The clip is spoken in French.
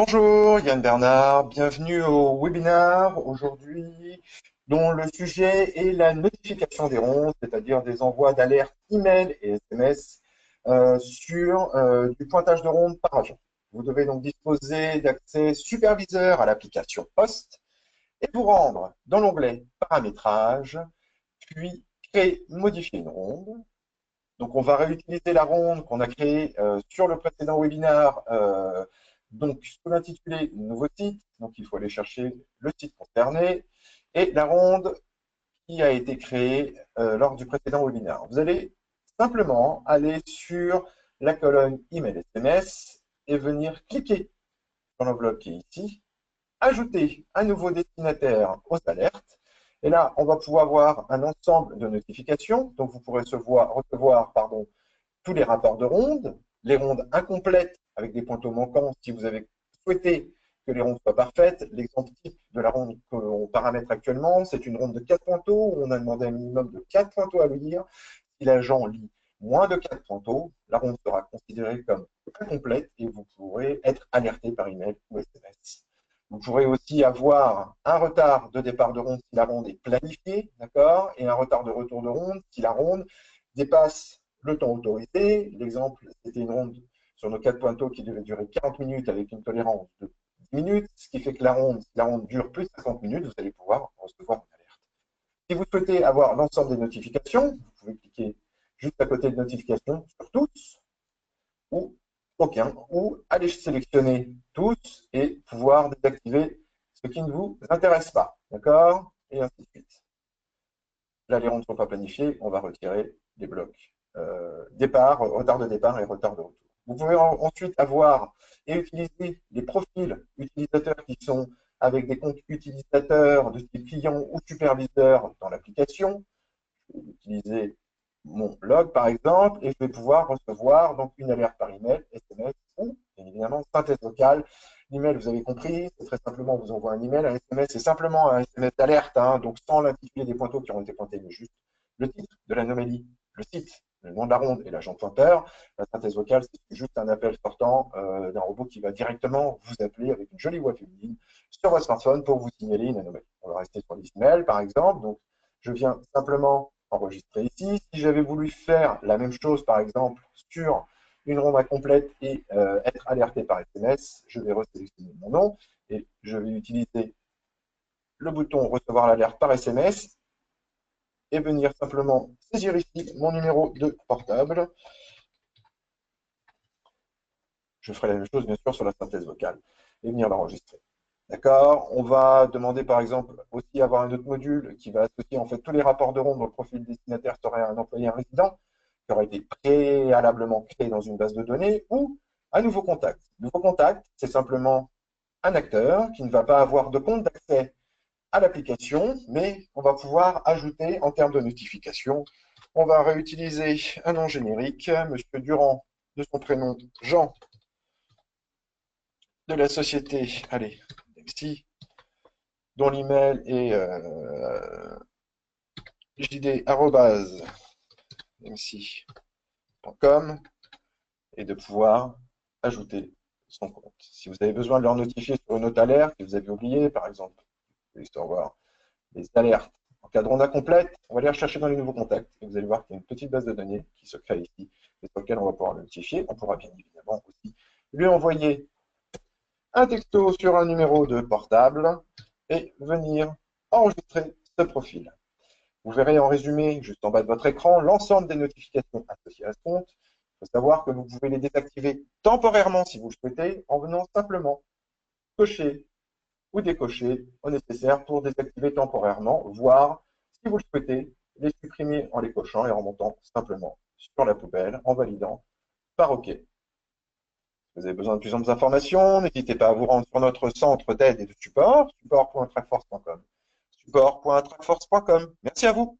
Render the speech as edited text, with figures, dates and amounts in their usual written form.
Bonjour Yann Bernard, bienvenue au webinaire aujourd'hui dont le sujet est la notification des rondes, c'est-à-dire des envois d'alertes email et SMS sur du pointage de ronde par agent. Vous devez donc disposer d'accès superviseur à l'application Post et vous rendre dans l'onglet Paramétrage, puis créer, modifier une ronde. Donc, on va réutiliser la ronde qu'on a créée sur le précédent webinaire, donc sous l'intitulé Nouveau site. Donc, il faut aller chercher le site concerné et la ronde qui a été créée lors du précédent webinaire. Vous allez simplement aller sur la colonne Email SMS et venir cliquer sur l'enveloppe qui est ici, ajouter un nouveau destinataire aux alertes. Et là, on va pouvoir voir un ensemble de notifications. Donc, vous pourrez recevoir tous les rapports de rondes, les rondes incomplètes avec des pointeaux manquants si vous avez souhaité que les rondes soient parfaites. L'exemple type de la ronde qu'on paramètre actuellement, c'est une ronde de 4 pointeaux où on a demandé un minimum de 4 pointeaux à lire. Si l'agent lit moins de 4 pointeaux, la ronde sera considérée comme incomplète et vous pourrez être alerté par email ou SMS. Vous pourrez aussi avoir un retard de départ de ronde si la ronde est planifiée, d'accord, et un retard de retour de ronde si la ronde dépasse le temps autorisé. L'exemple, c'était une ronde sur nos 4 pointeaux qui devait durer 40 minutes avec une tolérance de 10 minutes, ce qui fait que si la ronde dure plus de 50 minutes, vous allez pouvoir recevoir une alerte. Si vous souhaitez avoir l'ensemble des notifications, vous pouvez cliquer juste à côté de notifications sur tous ou aucun, ou aller sélectionner tous et pouvoir désactiver ce qui ne vous intéresse pas. D'accord? Et ainsi de suite. Là, les rondes ne sont pas planifiées, on va retirer les blocs départ, retard de départ et retard de retour. Vous pouvez ensuite avoir et utiliser les profils utilisateurs qui sont avec des comptes utilisateurs de type client ou superviseur dans l'application. Je vais utiliser mon log, par exemple, et je vais pouvoir recevoir donc une alerte par email, SMS ou, bien évidemment, synthèse vocale. L'email, vous avez compris, c'est très simplement, on vous envoie un email. Un SMS, c'est simplement un SMS d'alerte, hein, donc sans l'intitulé des pointeaux qui ont été pointés, mais juste le titre de l'anomalie, le site, le nom de la ronde et l'agent pointeur. La synthèse vocale, c'est juste un appel sortant d'un robot qui va directement vous appeler avec une jolie voix féminine sur votre smartphone pour vous signaler une anomalie. On va rester sur les emails, par exemple. Donc, je viens simplement enregistrer ici. Si j'avais voulu faire la même chose, par exemple, sur une ronde incomplète et être alerté par SMS, je vais resélectionner mon nom et je vais utiliser le bouton recevoir l'alerte par SMS et venir simplement saisir ici mon numéro de portable. Je ferai la même chose, bien sûr, sur la synthèse vocale et venir l'enregistrer. D'accord. On va demander, par exemple, aussi avoir un autre module qui va associer en fait tous les rapports de ronde dont le profil destinataire serait un employé, un résident, qui aurait été préalablement créé dans une base de données, ou un nouveau contact. Nouveau contact, c'est simplement un acteur qui ne va pas avoir de compte d'accès à l'application, mais on va pouvoir ajouter en termes de notification. On va réutiliser un nom générique, Monsieur Durand, de son prénom Jean, de la société, allez, ici, dont l'email est jd@mc.com et de pouvoir ajouter son compte. Si vous avez besoin de leur notifier sur une autre alerte que vous avez oublié, par exemple, histoire de voir les alertes en cas de ronde incomplète, on va aller rechercher dans les nouveaux contacts et vous allez voir qu'il y a une petite base de données qui se crée ici et sur laquelle on va pouvoir le notifier. On pourra bien évidemment aussi lui envoyer un texto sur un numéro de portable et venir enregistrer ce profil. Vous verrez en résumé, juste en bas de votre écran, l'ensemble des notifications associées à ce compte. Il faut savoir que vous pouvez les désactiver temporairement si vous le souhaitez, en venant simplement cocher ou décocher au nécessaire pour désactiver temporairement, voire, si vous le souhaitez, les supprimer en les cochant et en remontant simplement sur la poubelle, en validant par OK. Si vous avez besoin de plus d'informations, n'hésitez pas à vous rendre sur notre centre d'aide et de support, support.trackforce.com. support.trackforce.com. Merci à vous.